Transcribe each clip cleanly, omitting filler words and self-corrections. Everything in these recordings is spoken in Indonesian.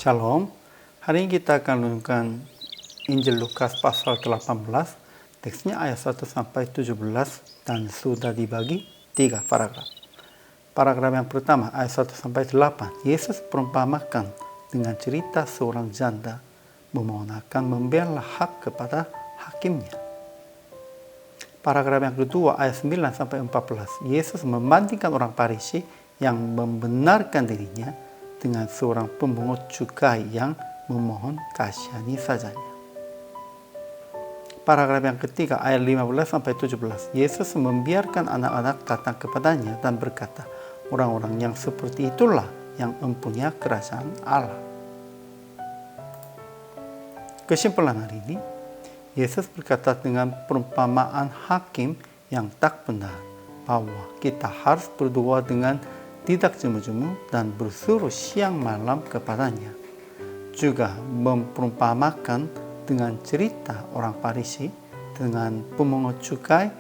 Shalom, hari ini kita akan renungkan Injil Lukas pasal ke-18, teksnya ayat 1 sampai 17 dan sudah dibagi 3 paragraf. Paragraf yang pertama ayat 1 sampai 8, Yesus perumpamakan dengan cerita seorang janda memohon akan membela hak kepada hakimnya. Paragraf yang kedua ayat 9 sampai 14, Yesus membandingkan orang Farisi yang membenarkan dirinya dengan seorang pemungut cukai yang memohon kasihani sajanya. Paragraf yang ketiga ayat 15 sampai 17, Yesus membiarkan anak-anak datang kepadanya dan berkata, orang-orang yang seperti itulah yang mempunyai kerajaan Allah. Kesimpulan hari ini, Yesus berkata dengan perumpamaan hakim yang tak benar bahwa kita harus berdoa dengan tidak jemu-jemu dan bersuruh siang malam kepadanya. Juga memperumpamakan dengan cerita orang Farisi dengan pemungut cukai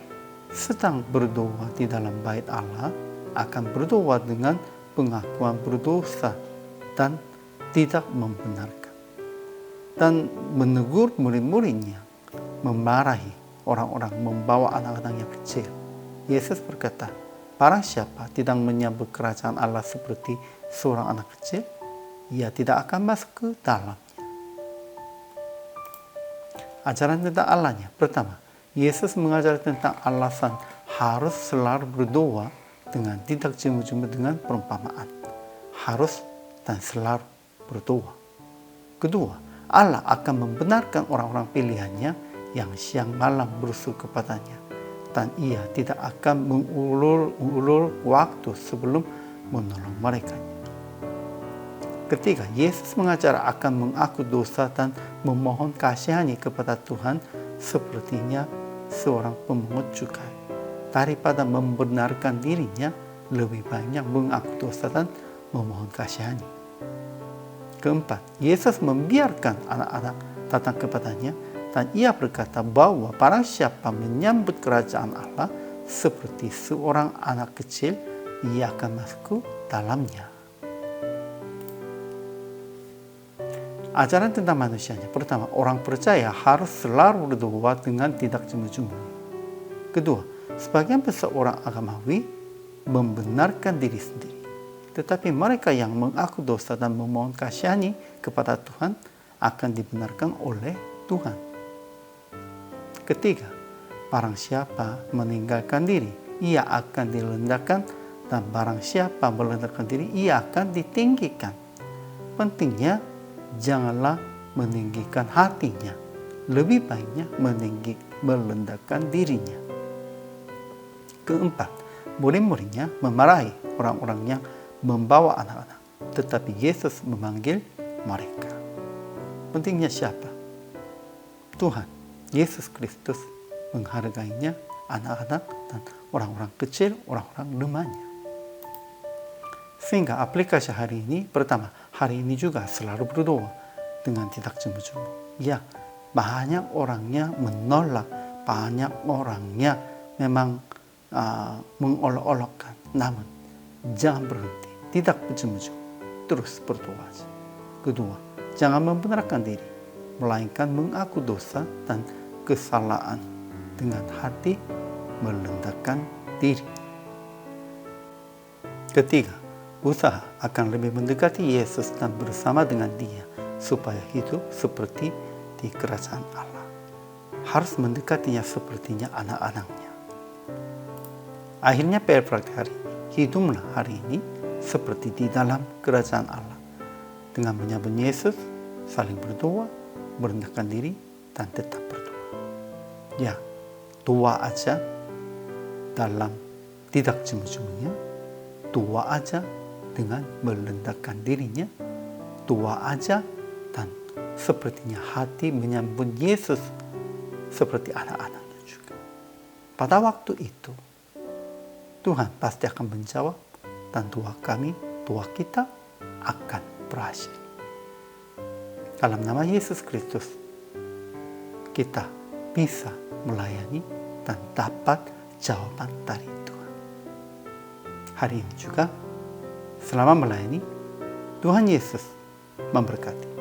sedang berdoa di dalam bait Allah akan berdoa dengan pengakuan berdosa dan tidak membenarkan. Dan menegur murid-muridnya, memarahi orang-orang membawa anak-anak yang kecil. Yesus berkata, barang siapa tidak menyambut kerajaan Allah seperti seorang anak kecil, ia tidak akan masuk ke dalamnya. Ajaran tentang Allahnya. Pertama, Yesus mengajar tentang alasan harus selalu berdoa dengan tidak jemu-jemu dengan perumpamaan. Harus dan selalu berdoa. Kedua, Allah akan membenarkan orang-orang pilihannya yang siang malam berusul kepadanya. Dan ia tidak akan mengulur waktu sebelum menolong mereka. Ketiga, Yesus mengajar akan mengaku dosa dan memohon kasihani kepada Tuhan sepertinya seorang pemungut cukai. Daripada membenarkan dirinya, lebih banyak mengaku dosa dan memohon kasihani. Keempat, Yesus membiarkan anak-anak datang kepadanya dan ia berkata bahwa barang siapa menyambut kerajaan Allah seperti seorang anak kecil, ia akan masuk ke dalamnya. Ajaran tentang manusianya. Pertama, orang percaya harus selalu berdoa dengan tidak jemu-jemu. Kedua, sebagian besar orang agamawi membenarkan diri sendiri. Tetapi mereka yang mengaku dosa dan memohon kasihani kepada Tuhan akan dibenarkan oleh Tuhan. Ketiga, barang siapa meninggalkan diri, ia akan direndahkan, dan barang siapa merendahkan diri, ia akan ditinggikan. Pentingnya, janganlah meninggikan hatinya, lebih baiknya merendahkan dirinya. Keempat, murid-muridnya memarahi orang-orang yang membawa anak-anak, tetapi Yesus memanggil mereka. Pentingnya siapa? Tuhan. Yesus Kristus menghargainya, anak-anak dan orang-orang kecil, orang-orang lemahnya. Sehingga aplikasi hari ini, pertama, hari ini juga selalu berdoa dengan tidak jemu-jemu. Ya, banyak orangnya menolak, banyak orangnya memang mengolok-olokkan. Namun, jangan berhenti, tidak jemu-jemu, terus berdoa. Kedua, jangan membenarkan diri, melainkan mengaku dosa dan kesalahan dengan hati merendahkan diri. Ketiga, usaha akan lebih mendekati Yesus dan bersama dengan Dia supaya hidup seperti di kerajaan Allah. Harus mendekatinya sepertinya anak-anaknya. Akhirnya PR praktik hari ini, hiduplah hari ini seperti di dalam kerajaan Allah dengan menyambut Yesus, saling berdoa, merendahkan diri dan tetap berdoa. Ya, doa aja dalam tidak jemu-jemunya, doa aja dengan merendahkan dirinya, doa aja dan sepertinya hati menyambut Yesus seperti anak-anaknya juga. Pada waktu itu, Tuhan pasti akan menjawab dan doa kami, doa kita akan berhasil. Dalam nama Yesus Kristus, kita bisa melayani dan dapat jawaban dari Tuhan. Hari ini juga, selama melayani, Tuhan Yesus memberkati.